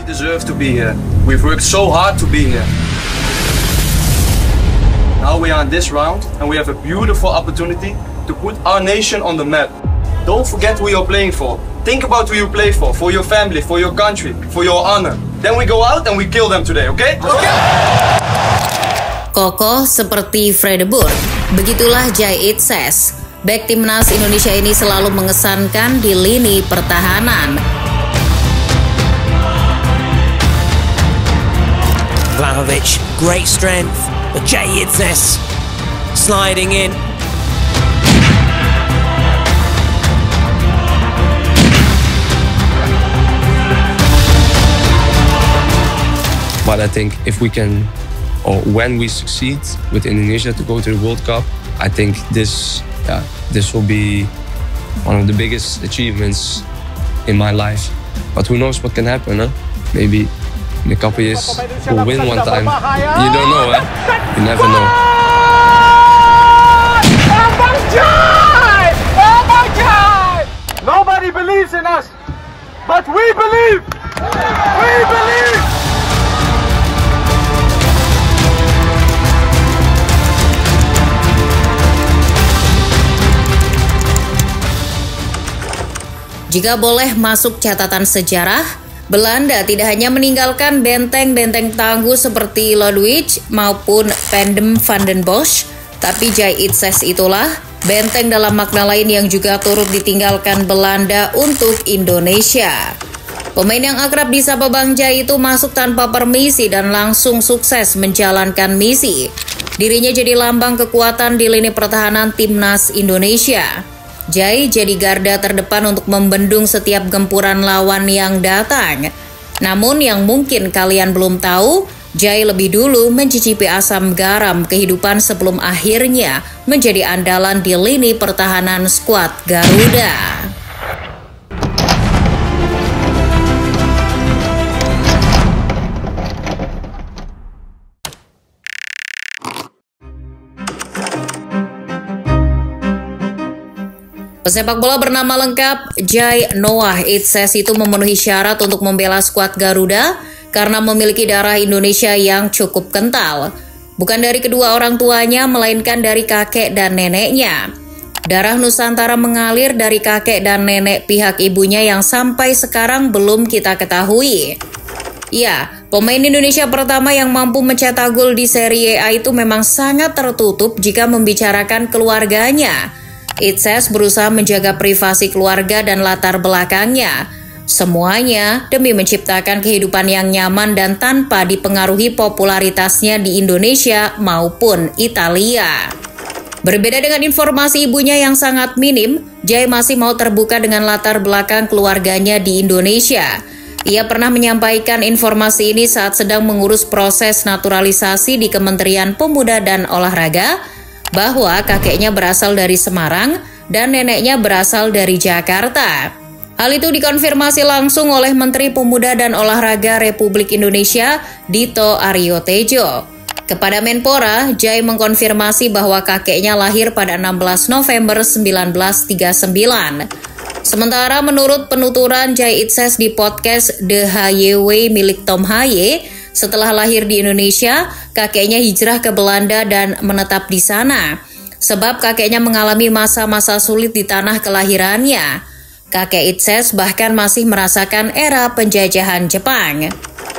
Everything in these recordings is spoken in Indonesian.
deserve to be here. We've worked so hard to be here. Now we are in this round and we have a beautiful opportunity to put our nation on the map. Don't forget who you're playing for. Think about who you play for your family, for your country, for your honor. Then we go out and we kill them today, okay? Kokoh seperti Fred de Boer. Begitulah Jai Itzes. Bek timnas Indonesia ini selalu mengesankan di lini pertahanan. Vlahovic, great strength, but Jai Itzes sliding in. But I think if we can, or when we succeed with Indonesia to go to the World Cup, I think this will be one of the biggest achievements in my life. But who knows what can happen, huh? Maybe in a couple years we'll win one time. You don't know, huh? You never know. Nobody believes in us, but we believe. We believe. Jika boleh masuk catatan sejarah, Belanda tidak hanya meninggalkan benteng-benteng tangguh seperti Lodewijk maupun Pendem van den Bosch, tapi Jai Itzes itulah benteng dalam makna lain yang juga turut ditinggalkan Belanda untuk Indonesia. Pemain yang akrab disapa Bang Jai itu masuk tanpa permisi dan langsung sukses menjalankan misi. Dirinya jadi lambang kekuatan di lini pertahanan timnas Indonesia. Jai jadi garda terdepan untuk membendung setiap gempuran lawan yang datang. Namun yang mungkin kalian belum tahu, Jai lebih dulu mencicipi asam garam kehidupan sebelum akhirnya menjadi andalan di lini pertahanan skuad Garuda. Pesepak bola bernama lengkap Jai Noah Itzes itu memenuhi syarat untuk membela skuad Garuda karena memiliki darah Indonesia yang cukup kental. Bukan dari kedua orang tuanya, melainkan dari kakek dan neneknya. Darah Nusantara mengalir dari kakek dan nenek pihak ibunya yang sampai sekarang belum kita ketahui. Ya, pemain Indonesia pertama yang mampu mencetak gol di Serie A itu memang sangat tertutup jika membicarakan keluarganya. Itzes berusaha menjaga privasi keluarga dan latar belakangnya. Semuanya demi menciptakan kehidupan yang nyaman dan tanpa dipengaruhi popularitasnya di Indonesia maupun Italia. Berbeda dengan informasi ibunya yang sangat minim, Jai masih mau terbuka dengan latar belakang keluarganya di Indonesia. Ia pernah menyampaikan informasi ini saat sedang mengurus proses naturalisasi di Kementerian Pemuda dan Olahraga, bahwa kakeknya berasal dari Semarang dan neneknya berasal dari Jakarta. Hal itu dikonfirmasi langsung oleh Menteri Pemuda dan Olahraga Republik Indonesia, Dito Aryo Tejo. Kepada Menpora, Jai mengkonfirmasi bahwa kakeknya lahir pada 16 November 1939. Sementara menurut penuturan Jai Itzes di podcast The HYW milik Tom Haye, setelah lahir di Indonesia, kakeknya hijrah ke Belanda dan menetap di sana. Sebab kakeknya mengalami masa-masa sulit di tanah kelahirannya. Kakek Itzes bahkan masih merasakan era penjajahan Jepang.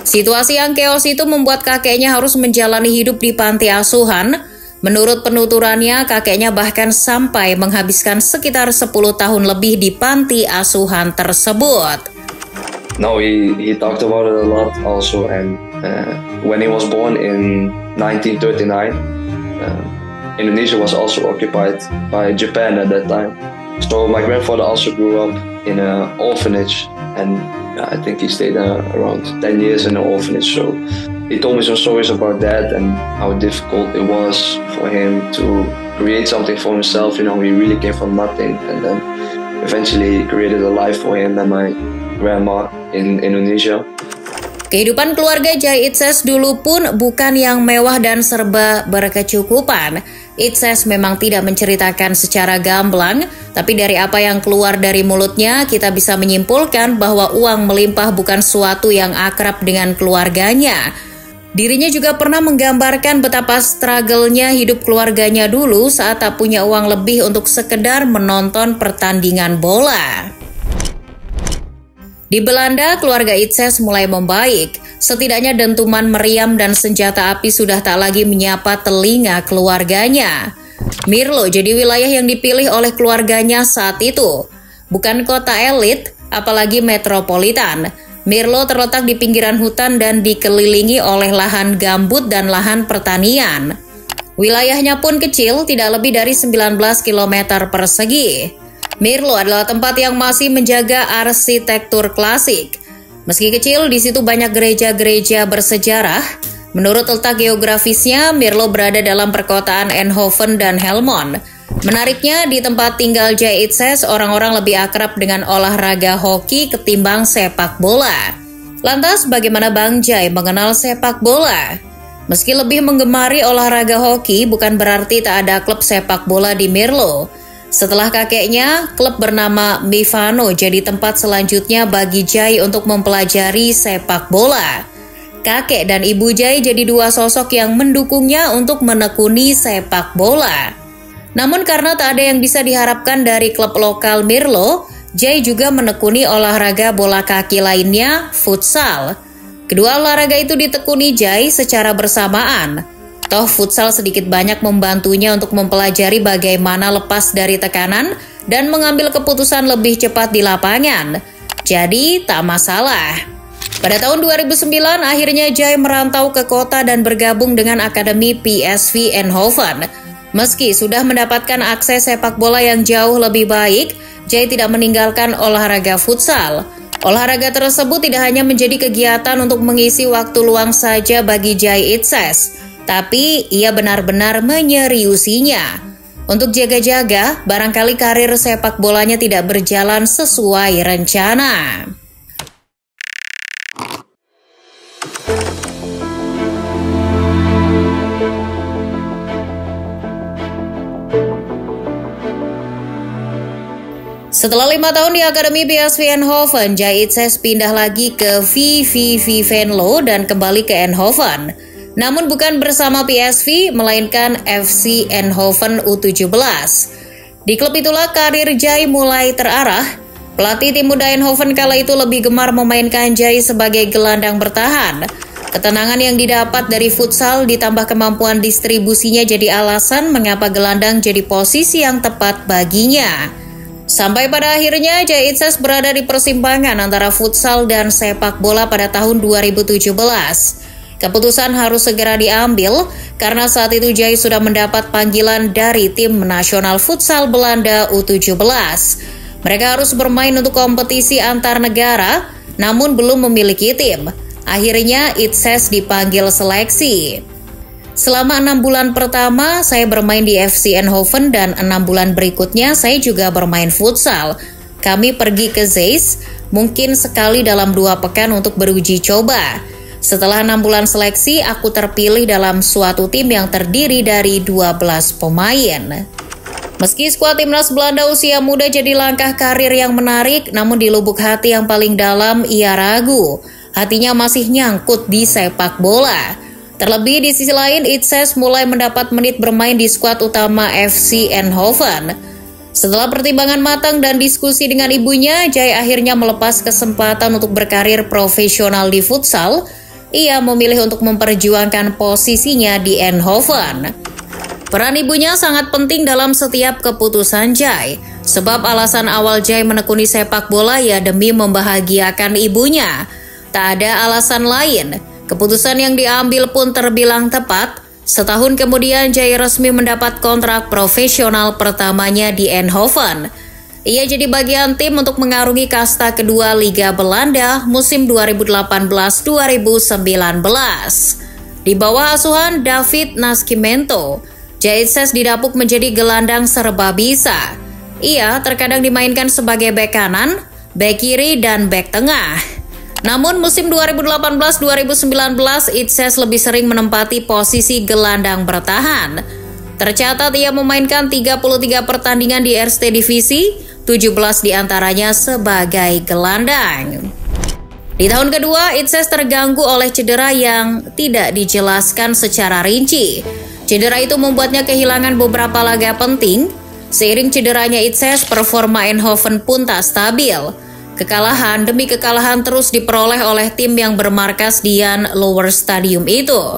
Situasi yang keos itu membuat kakeknya harus menjalani hidup di panti asuhan. Menurut penuturannya, kakeknya bahkan sampai menghabiskan sekitar 10 tahun lebih di panti asuhan tersebut. No, he talked about it a lot also, and when he was born in 1939, Indonesia was also occupied by Japan at that time. So my grandfather also grew up in an orphanage, and I think he stayed around 10 years in an orphanage. So he told me some stories about that and how difficult it was for him to create something for himself. You know, he really came from nothing, and then eventually he created a life for him and my grandma in Indonesia. Kehidupan keluarga Jai Itzes dulu pun bukan yang mewah dan serba berkecukupan. Itses memang tidak menceritakan secara gamblang, tapi dari apa yang keluar dari mulutnya, kita bisa menyimpulkan bahwa uang melimpah bukan suatu yang akrab dengan keluarganya. Dirinya juga pernah menggambarkan betapa struggle-nya hidup keluarganya dulu saat tak punya uang lebih untuk sekedar menonton pertandingan bola. Di Belanda, keluarga Itses mulai membaik. Setidaknya dentuman meriam dan senjata api sudah tak lagi menyapa telinga keluarganya. Mirlo jadi wilayah yang dipilih oleh keluarganya saat itu. Bukan kota elit, apalagi metropolitan. Mirlo terletak di pinggiran hutan dan dikelilingi oleh lahan gambut dan lahan pertanian. Wilayahnya pun kecil, tidak lebih dari 19 km persegi. Mirlo adalah tempat yang masih menjaga arsitektur klasik. Meski kecil, di situ banyak gereja-gereja bersejarah. Menurut letak geografisnya, Mirlo berada dalam perkotaan Eindhoven dan Helmond. Menariknya, di tempat tinggal Jay Itses, orang-orang lebih akrab dengan olahraga hoki ketimbang sepak bola. Lantas, bagaimana Bang Jay mengenal sepak bola? Meski lebih menggemari olahraga hoki, bukan berarti tak ada klub sepak bola di Mirlo. Setelah kakeknya, klub bernama Mifano jadi tempat selanjutnya bagi Jay untuk mempelajari sepak bola. Kakek dan ibu Jay jadi dua sosok yang mendukungnya untuk menekuni sepak bola. Namun karena tak ada yang bisa diharapkan dari klub lokal Mirlo, Jay juga menekuni olahraga bola kaki lainnya, futsal. Kedua olahraga itu ditekuni Jay secara bersamaan. Toh futsal sedikit banyak membantunya untuk mempelajari bagaimana lepas dari tekanan dan mengambil keputusan lebih cepat di lapangan. Jadi tak masalah. Pada tahun 2009 akhirnya Jay merantau ke kota dan bergabung dengan Akademi PSV Eindhoven. Meski sudah mendapatkan akses sepak bola yang jauh lebih baik, Jay tidak meninggalkan olahraga futsal. Olahraga tersebut tidak hanya menjadi kegiatan untuk mengisi waktu luang saja bagi Jay Itses, tapi ia benar-benar menyeriusinya. Untuk jaga-jaga, barangkali karir sepak bolanya tidak berjalan sesuai rencana. Setelah 5 tahun di Akademi PSV Eindhoven, Jay Itses pindah lagi ke VVV Venlo dan kembali ke Eindhoven. Namun bukan bersama PSV, melainkan FC Eindhoven U17. Di klub itulah karir Jay mulai terarah. Pelatih tim muda Eindhoven kala itu lebih gemar memainkan Jay sebagai gelandang bertahan. Ketenangan yang didapat dari futsal ditambah kemampuan distribusinya jadi alasan mengapa gelandang jadi posisi yang tepat baginya. Sampai pada akhirnya Jay Itses berada di persimpangan antara futsal dan sepak bola pada tahun 2017. Keputusan harus segera diambil karena saat itu Jay sudah mendapat panggilan dari tim nasional futsal Belanda U17. Mereka harus bermain untuk kompetisi antar negara, namun belum memiliki tim. Akhirnya Itses dipanggil seleksi. Selama 6 bulan pertama, saya bermain di FC Eindhoven dan 6 bulan berikutnya saya juga bermain futsal. Kami pergi ke Zeist, mungkin sekali dalam 2 pekan untuk beruji coba. Setelah 6 bulan seleksi, aku terpilih dalam suatu tim yang terdiri dari 12 pemain. Meski skuad timnas Belanda usia muda jadi langkah karir yang menarik, namun di lubuk hati yang paling dalam ia ragu. Hatinya masih nyangkut di sepak bola. Terlebih di sisi lain, Itses mulai mendapat menit bermain di skuad utama FC Eindhoven. Setelah pertimbangan matang dan diskusi dengan ibunya, Jay akhirnya melepas kesempatan untuk berkarir profesional di futsal. Ia memilih untuk memperjuangkan posisinya di Eindhoven. Peran ibunya sangat penting dalam setiap keputusan Jay, sebab alasan awal Jay menekuni sepak bola ya demi membahagiakan ibunya. Tak ada alasan lain. Keputusan yang diambil pun terbilang tepat. Setahun kemudian Jay resmi mendapat kontrak profesional pertamanya di Eindhoven. Ia jadi bagian tim untuk mengarungi kasta kedua Liga Belanda musim 2018-2019. Di bawah asuhan David Nascimento, Jay Itses didapuk menjadi gelandang serba bisa. Ia terkadang dimainkan sebagai bek kanan, bek kiri, dan bek tengah. Namun musim 2018-2019 Itses lebih sering menempati posisi gelandang bertahan. Tercatat ia memainkan 33 pertandingan di Eredivisie, 17 diantaranya sebagai gelandang. Di tahun kedua, Itses terganggu oleh cedera yang tidak dijelaskan secara rinci. Cedera itu membuatnya kehilangan beberapa laga penting. Seiring cederanya Itses, performa Eindhoven pun tak stabil. Kekalahan demi kekalahan terus diperoleh oleh tim yang bermarkas di Jan Lower Stadium itu.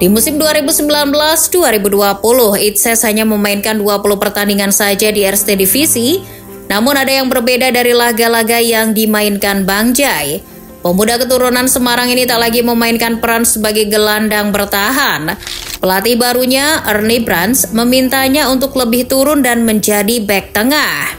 Di musim 2019-2020, Itses hanya memainkan 20 pertandingan saja di Eredivisie, namun ada yang berbeda dari laga-laga yang dimainkan Bang Jai. Pemuda keturunan Semarang ini tak lagi memainkan peran sebagai gelandang bertahan. Pelatih barunya, Ernie Brands, memintanya untuk lebih turun dan menjadi bek tengah.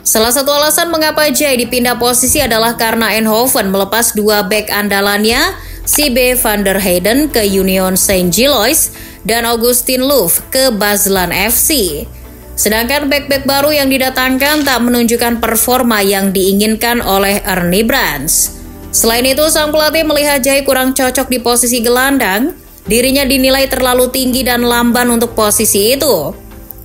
Salah satu alasan mengapa Jai dipindah posisi adalah karena Eindhoven melepas 2 bek andalannya, Sibe van der Heyden ke Union Saint-Gilloise dan Augustin Loof ke Baslan FC. Sedangkan bek-bek baru yang didatangkan tak menunjukkan performa yang diinginkan oleh Ernie Brands. Selain itu, sang pelatih melihat Jai kurang cocok di posisi gelandang. Dirinya dinilai terlalu tinggi dan lamban untuk posisi itu.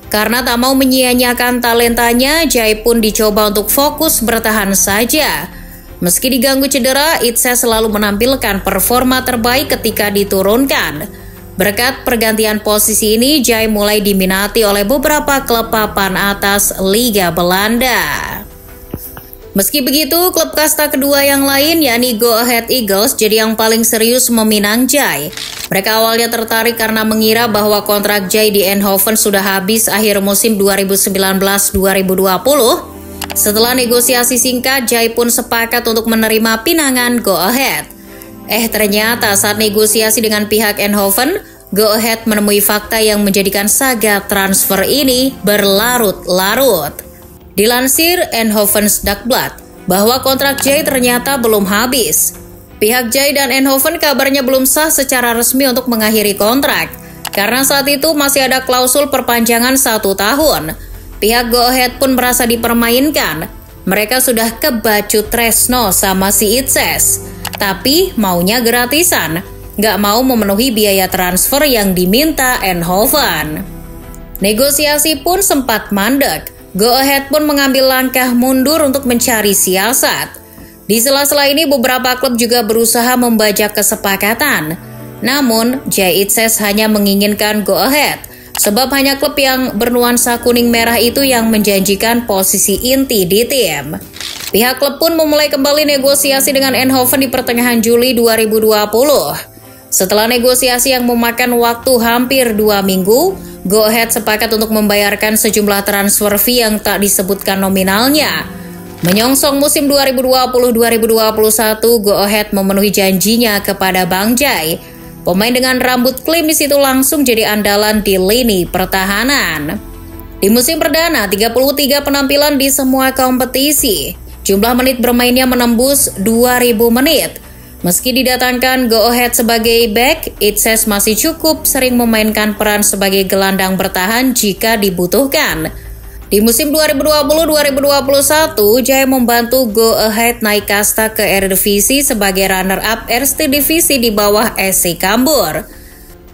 Karena tak mau menyia-nyiakan talentanya, Jai pun dicoba untuk fokus bertahan saja. Meski diganggu cedera, Itses selalu menampilkan performa terbaik ketika diturunkan. Berkat pergantian posisi ini, Jai mulai diminati oleh beberapa klub papan atas Liga Belanda. Meski begitu, klub kasta kedua yang lain, yakni Go Ahead Eagles, jadi yang paling serius meminang Jai. Mereka awalnya tertarik karena mengira bahwa kontrak Jai di Eindhoven sudah habis akhir musim 2019-2020. Setelah negosiasi singkat, Jai pun sepakat untuk menerima pinangan Go Ahead. Ternyata saat negosiasi dengan pihak Eindhoven, Go Ahead menemui fakta yang menjadikan saga transfer ini berlarut-larut. Dilansir Eindhoven's Dagblad bahwa kontrak Jai ternyata belum habis. Pihak Jai dan Eindhoven kabarnya belum sah secara resmi untuk mengakhiri kontrak, karena saat itu masih ada klausul perpanjangan 1 tahun. Pihak Go Ahead pun merasa dipermainkan. Mereka sudah kebacut tresno sama si Itses, tapi maunya gratisan, nggak mau memenuhi biaya transfer yang diminta Eindhoven. Negosiasi pun sempat mandek. Go Ahead pun mengambil langkah mundur untuk mencari siasat. Di sela-sela ini beberapa klub juga berusaha membajak kesepakatan. Namun, Jai Itses hanya menginginkan Go Ahead, sebab hanya klub yang bernuansa kuning merah itu yang menjanjikan posisi inti di tim. Pihak klub pun memulai kembali negosiasi dengan Eindhoven di pertengahan Juli 2020. Setelah negosiasi yang memakan waktu hampir 2 minggu, Go Ahead sepakat untuk membayarkan sejumlah transfer fee yang tak disebutkan nominalnya. Menyongsong musim 2020-2021, Go Ahead memenuhi janjinya kepada Bang Jai. Pemain dengan rambut klimis itu langsung jadi andalan di lini pertahanan. Di musim perdana, 33 penampilan di semua kompetisi. Jumlah menit bermainnya menembus 2.000 menit. Meski didatangkan Go Ahead sebagai bek, Itses masih cukup sering memainkan peran sebagai gelandang bertahan jika dibutuhkan. Di musim 2020-2021, Jai membantu Go Ahead naik kasta ke Eredivisie sebagai runner-up Eredivisie di bawah SC Cambuur.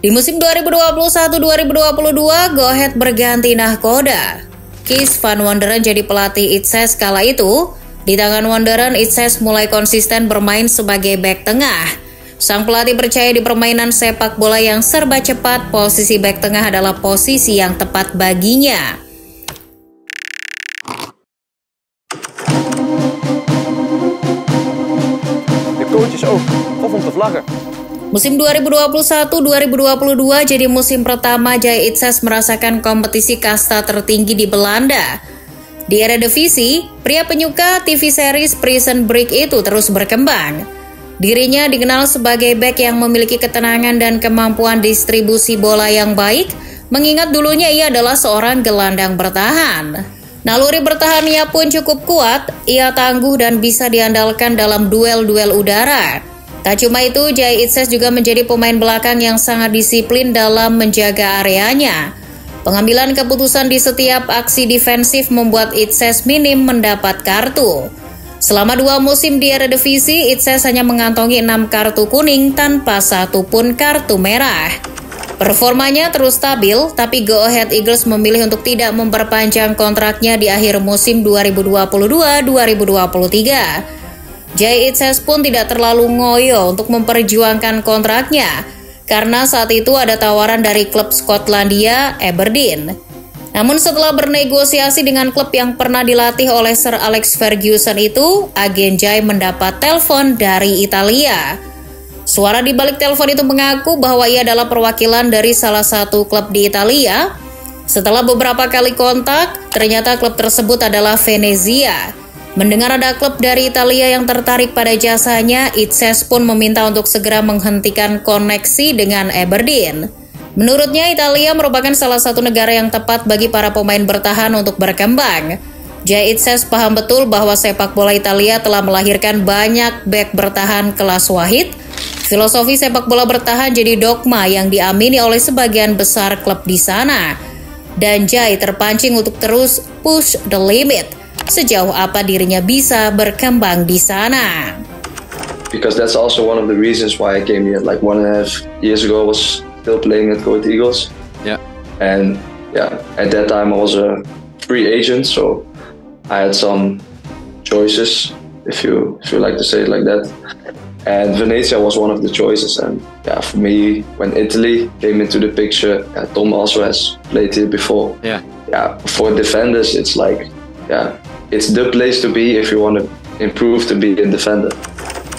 Di musim 2021-2022, Go Ahead berganti nahkoda. Kees van Wonderen jadi pelatih Itses kala itu. Di tangan Wonderen, Itses mulai konsisten bermain sebagai bek tengah. Sang pelatih percaya di permainan sepak bola yang serba cepat, posisi bek tengah adalah posisi yang tepat baginya. De coaches ook, of om te vlaggen. Musim 2021-2022 jadi musim pertama Jai Itses merasakan kompetisi kasta tertinggi di Belanda. Di Eredivisie, pria penyuka TV series Prison Break itu terus berkembang. Dirinya dikenal sebagai bek yang memiliki ketenangan dan kemampuan distribusi bola yang baik, mengingat dulunya ia adalah seorang gelandang bertahan. Naluri bertahannya pun cukup kuat, ia tangguh dan bisa diandalkan dalam duel-duel udara. Tak cuma itu, Jai Itses juga menjadi pemain belakang yang sangat disiplin dalam menjaga areanya. Pengambilan keputusan di setiap aksi defensif membuat Itses minim mendapat kartu. Selama 2 musim di Eredivisie, Itses hanya mengantongi 6 kartu kuning tanpa 1 pun kartu merah. Performanya terus stabil, tapi Go Ahead Eagles memilih untuk tidak memperpanjang kontraknya di akhir musim 2022-2023. Jay Itzes pun tidak terlalu ngoyo untuk memperjuangkan kontraknya, karena saat itu ada tawaran dari klub Skotlandia Aberdeen. Namun setelah bernegosiasi dengan klub yang pernah dilatih oleh Sir Alex Ferguson itu, agen Jay mendapat telepon dari Italia. Suara di balik telepon itu mengaku bahwa ia adalah perwakilan dari salah satu klub di Italia. Setelah beberapa kali kontak, ternyata klub tersebut adalah Venezia. Mendengar ada klub dari Italia yang tertarik pada jasanya, Itzes pun meminta untuk segera menghentikan koneksi dengan Aberdeen. Menurutnya, Italia merupakan salah satu negara yang tepat bagi para pemain bertahan untuk berkembang. Jay Itzes paham betul bahwa sepak bola Italia telah melahirkan banyak bek bertahan kelas wahid. Filosofi sepak bola bertahan jadi dogma yang diamini oleh sebagian besar klub di sana. Dan Jay terpancing untuk terus push the limit, sejauh apa dirinya bisa berkembang di sana. Because that's also one of the reasons why I came here. Like 1.5 years ago, I was still playing at Go Ahead Eagles. Yeah. And yeah, at that time I was a free agent, so I had some choices, if you like to say it like that. And Venezia was one of the choices. And yeah, for me, when Italy came into the picture, Tom also has played here before. Yeah. Yeah, for defenders, it's like, yeah, it's the place to be if you want to improve to be a defender.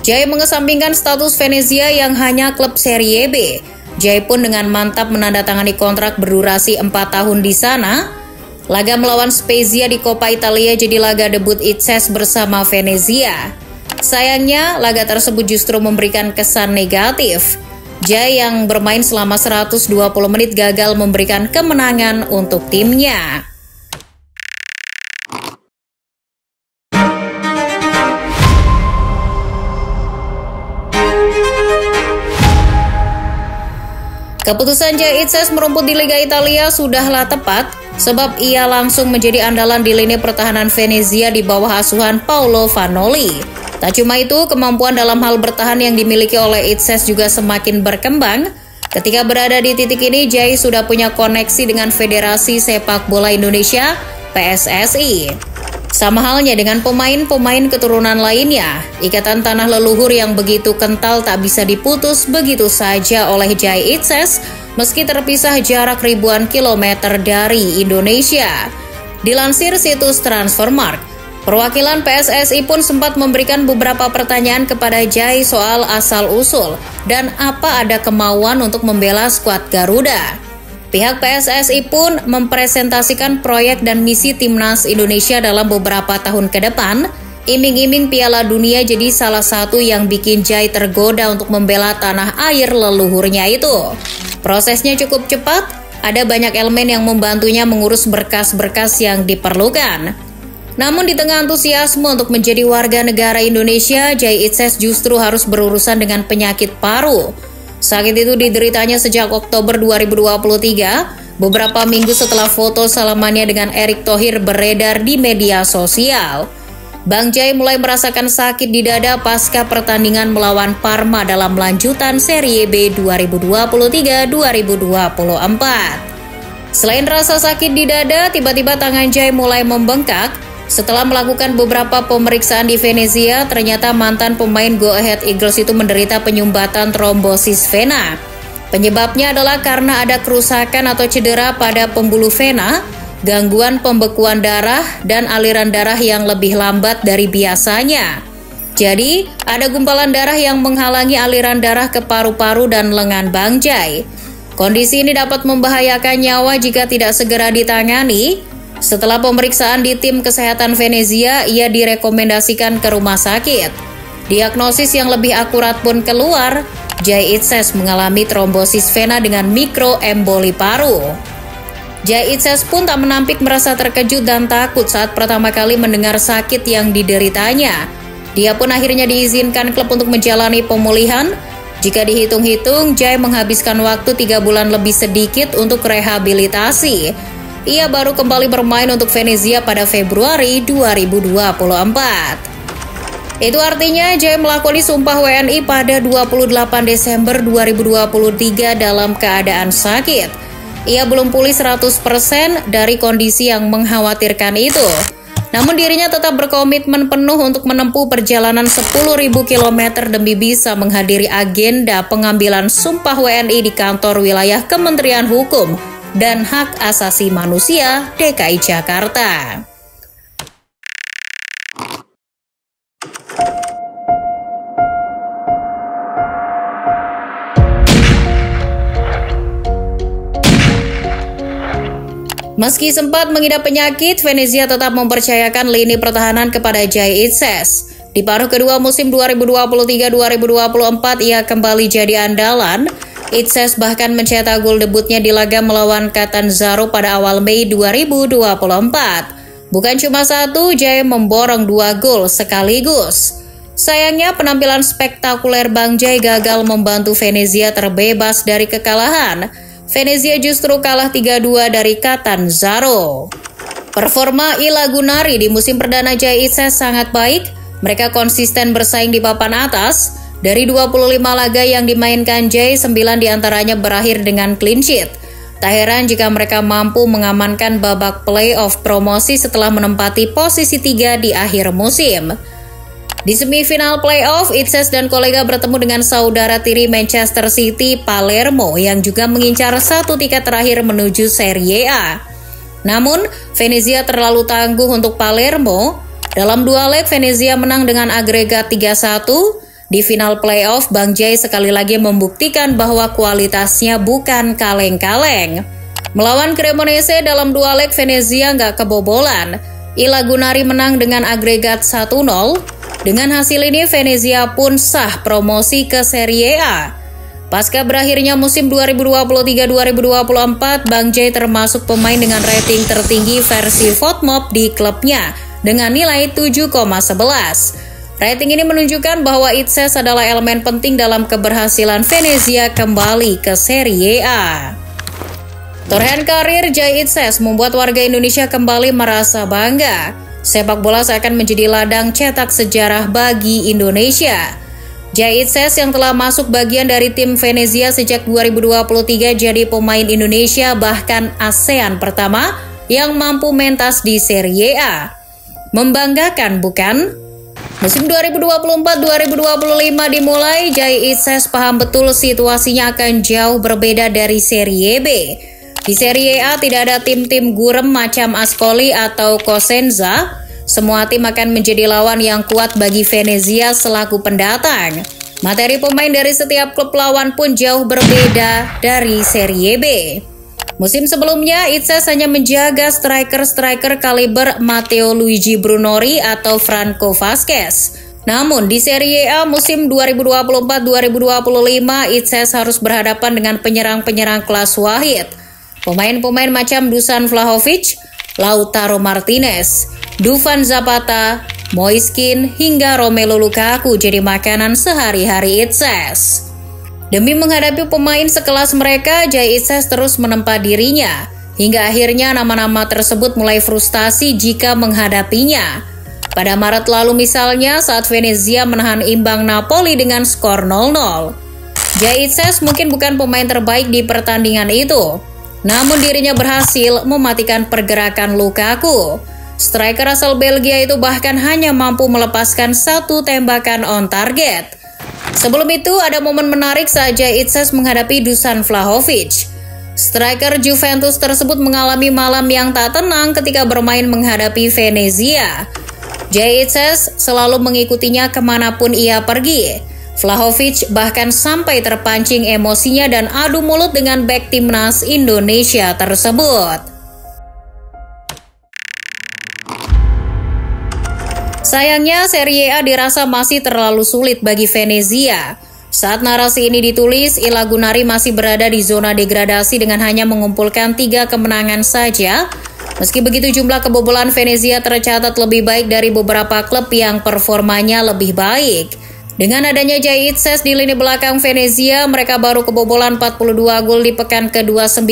Jay mengesampingkan status Venezia yang hanya klub Serie B. Jay pun dengan mantap menandatangani kontrak berdurasi 4 tahun di sana. Laga melawan Spezia di Coppa Italia jadi laga debut Itzes bersama Venezia. Sayangnya, laga tersebut justru memberikan kesan negatif. Jay yang bermain selama 120 menit gagal memberikan kemenangan untuk timnya. Keputusan Jay Itzes merumput di Liga Italia sudahlah tepat, sebab ia langsung menjadi andalan di lini pertahanan Venezia di bawah asuhan Paolo Vanoli. Tak cuma itu, kemampuan dalam hal bertahan yang dimiliki oleh Itzes juga semakin berkembang. Ketika berada di titik ini, Jay sudah punya koneksi dengan Federasi Sepak Bola Indonesia, PSSI. Sama halnya dengan pemain-pemain keturunan lainnya, ikatan tanah leluhur yang begitu kental tak bisa diputus begitu saja oleh Jay Itzes, meski terpisah jarak ribuan kilometer dari Indonesia. Dilansir situs Transfermarkt, perwakilan PSSI pun sempat memberikan beberapa pertanyaan kepada Jay soal asal-usul dan apa ada kemauan untuk membela skuad Garuda. Pihak PSSI pun mempresentasikan proyek dan misi timnas Indonesia dalam beberapa tahun ke depan. Iming-iming Piala Dunia jadi salah satu yang bikin Jay tergoda untuk membela tanah air leluhurnya itu. Prosesnya cukup cepat, ada banyak elemen yang membantunya mengurus berkas-berkas yang diperlukan. Namun di tengah antusiasme untuk menjadi warga negara Indonesia, Jay Itzes justru harus berurusan dengan penyakit paru. Sakit itu dideritanya sejak Oktober 2023, beberapa minggu setelah foto salamannya dengan Erick Thohir beredar di media sosial. Bang Jay mulai merasakan sakit di dada pasca pertandingan melawan Parma dalam lanjutan Serie B 2023-2024. Selain rasa sakit di dada, tiba-tiba tangan Jay mulai membengkak. Setelah melakukan beberapa pemeriksaan di Venezia, ternyata mantan pemain Go Ahead Eagles itu menderita penyumbatan trombosis vena. Penyebabnya adalah karena ada kerusakan atau cedera pada pembuluh vena, gangguan pembekuan darah, dan aliran darah yang lebih lambat dari biasanya. Jadi, ada gumpalan darah yang menghalangi aliran darah ke paru-paru dan lengan Bang Jay. Kondisi ini dapat membahayakan nyawa jika tidak segera ditangani. Setelah pemeriksaan di tim kesehatan Venezia, ia direkomendasikan ke rumah sakit. Diagnosis yang lebih akurat pun keluar, Jay Itzes mengalami trombosis vena dengan mikroemboli paru. Jay Itzes pun tak menampik merasa terkejut dan takut saat pertama kali mendengar sakit yang dideritanya. Dia pun akhirnya diizinkan klub untuk menjalani pemulihan. Jika dihitung-hitung, Jay menghabiskan waktu 3 bulan lebih sedikit untuk rehabilitasi. Ia baru kembali bermain untuk Venezia pada Februari 2024. Itu artinya Jai melakoni sumpah WNI pada 28 Desember 2023 dalam keadaan sakit. Ia belum pulih 100% dari kondisi yang mengkhawatirkan itu. Namun dirinya tetap berkomitmen penuh untuk menempuh perjalanan 10.000 km demi bisa menghadiri agenda pengambilan sumpah WNI di kantor wilayah Kementerian Hukum dan Hak Asasi Manusia DKI Jakarta. Meski sempat mengidap penyakit, Venezia tetap mempercayakan lini pertahanan kepada Jai Itzes. Di paruh kedua musim 2023-2024 ia kembali jadi andalan. Itzes bahkan mencetak gol debutnya di laga melawan Catanzaro pada awal Mei 2024. Bukan cuma satu, Jai memborong 2 gol sekaligus. Sayangnya penampilan spektakuler Bang Jai gagal membantu Venezia terbebas dari kekalahan. Venezia justru kalah 3-2 dari Catanzaro. Performa I Lagunari di musim perdana Jai Itzes sangat baik. Mereka konsisten bersaing di papan atas. Dari 25 laga yang dimainkan Jai, 9 diantaranya berakhir dengan clean sheet. Tak heran jika mereka mampu mengamankan babak playoff promosi setelah menempati posisi 3 di akhir musim. Di semifinal playoff, Itzes dan kolega bertemu dengan saudara tiri Manchester City, Palermo, yang juga mengincar 1 tiket terakhir menuju Serie A. Namun, Venezia terlalu tangguh untuk Palermo. Dalam 2 leg, Venezia menang dengan agregat 3-1. Di final playoff, Bang Jai sekali lagi membuktikan bahwa kualitasnya bukan kaleng-kaleng. Melawan Cremonese dalam 2 leg, Venezia nggak kebobolan. I Lagunari menang dengan agregat 1-0. Dengan hasil ini, Venezia pun sah promosi ke Serie A. Pasca berakhirnya musim 2023-2024, Bang Jai termasuk pemain dengan rating tertinggi versi FOTMOB di klubnya dengan nilai 7,11. Rating ini menunjukkan bahwa Itzes adalah elemen penting dalam keberhasilan Venezia kembali ke Serie A. Torehan karir Jai Itzes membuat warga Indonesia kembali merasa bangga. Sepak bola seakan menjadi ladang cetak sejarah bagi Indonesia. Jai Itzes yang telah masuk bagian dari tim Venezia sejak 2023 jadi pemain Indonesia bahkan ASEAN pertama yang mampu mentas di Serie A. Membanggakan, bukan? Musim 2024-2025 dimulai, Jai Itzes paham betul situasinya akan jauh berbeda dari Serie B. Di Serie A tidak ada tim-tim gurem macam Ascoli atau Cosenza. Semua tim akan menjadi lawan yang kuat bagi Venezia selaku pendatang. Materi pemain dari setiap klub lawan pun jauh berbeda dari Serie B. Musim sebelumnya, Itzes hanya menjaga striker-striker kaliber Matteo Luigi Brunori atau Franco Vasquez. Namun di Serie A musim 2024-2025, Itzes harus berhadapan dengan penyerang-penyerang kelas wahid. Pemain-pemain macam Dusan Vlahovic, Lautaro Martinez, Dufan Zapata, Moiskin, hingga Romelu Lukaku jadi makanan sehari-hari Itzes. Demi menghadapi pemain sekelas mereka, Jai Itzes terus menempa dirinya. Hingga akhirnya nama-nama tersebut mulai frustasi jika menghadapinya. Pada Maret lalu misalnya saat Venezia menahan imbang Napoli dengan skor 0-0. Jai Itzes mungkin bukan pemain terbaik di pertandingan itu. Namun dirinya berhasil mematikan pergerakan Lukaku. Striker asal Belgia itu bahkan hanya mampu melepaskan 1 tembakan on target. Sebelum itu ada momen menarik saat Jai Itzes menghadapi Dusan Vlahovic. Striker Juventus tersebut mengalami malam yang tak tenang ketika bermain menghadapi Venezia. Jai Itzes selalu mengikutinya kemanapun ia pergi. Vlahovic bahkan sampai terpancing emosinya dan adu mulut dengan bek timnas Indonesia tersebut. Sayangnya Serie A dirasa masih terlalu sulit bagi Venezia. Saat narasi ini ditulis, I Lagunari masih berada di zona degradasi dengan hanya mengumpulkan 3 kemenangan saja. Meski begitu, jumlah kebobolan Venezia tercatat lebih baik dari beberapa klub yang performanya lebih baik. Dengan adanya Jai Itzes di lini belakang Venezia, mereka baru kebobolan 42 gol di pekan ke-29.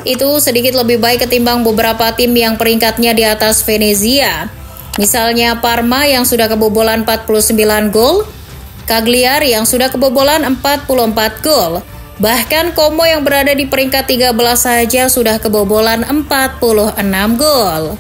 Itu sedikit lebih baik ketimbang beberapa tim yang peringkatnya di atas Venezia. Misalnya Parma yang sudah kebobolan 49 gol, Cagliari yang sudah kebobolan 44 gol. Bahkan Como yang berada di peringkat 13 saja sudah kebobolan 46 gol.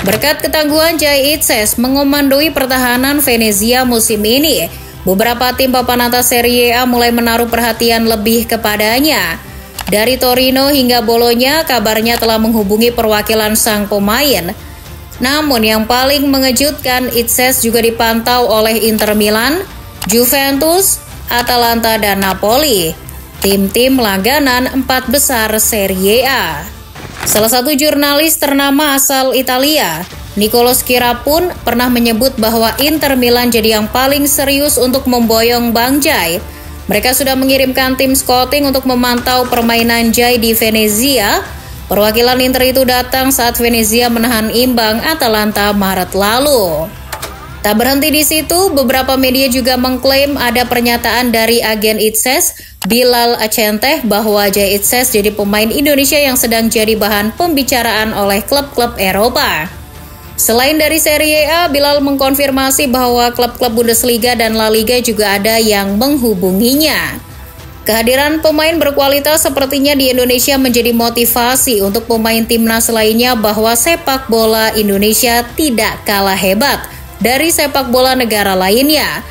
Berkat ketangguhan Jay Itzes mengomandoi pertahanan Venezia musim ini, beberapa tim papan atas Serie A mulai menaruh perhatian lebih kepadanya. Dari Torino hingga Bologna kabarnya telah menghubungi perwakilan sang pemain. Namun yang paling mengejutkan, Itzes juga dipantau oleh Inter Milan, Juventus, Atalanta, dan Napoli, tim-tim langganan 4 besar Serie A. Salah satu jurnalis ternama asal Italia, Niccolò Schira pun pernah menyebut bahwa Inter Milan jadi yang paling serius untuk memboyong Bang Jay. Mereka sudah mengirimkan tim scouting untuk memantau permainan Jay di Venezia. Perwakilan Inter itu datang saat Venezia menahan imbang Atalanta Maret lalu. Tak berhenti di situ, beberapa media juga mengklaim ada pernyataan dari agen Itzes, Bilal Acenteh, bahwa Jay Itzes jadi pemain Indonesia yang sedang jadi bahan pembicaraan oleh klub-klub Eropa. Selain dari Serie A, Bilal mengkonfirmasi bahwa klub-klub Bundesliga dan La Liga juga ada yang menghubunginya. Kehadiran pemain berkualitas sepertinya di Indonesia menjadi motivasi untuk pemain timnas lainnya bahwa sepak bola Indonesia tidak kalah hebat dari sepak bola negara lainnya.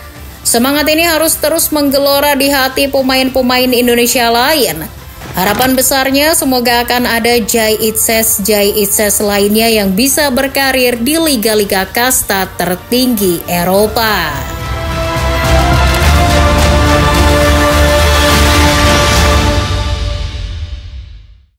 Semangat ini harus terus menggelora di hati pemain-pemain Indonesia lain. Harapan besarnya semoga akan ada Jay Itzes lainnya yang bisa berkarir di liga-liga kasta tertinggi Eropa.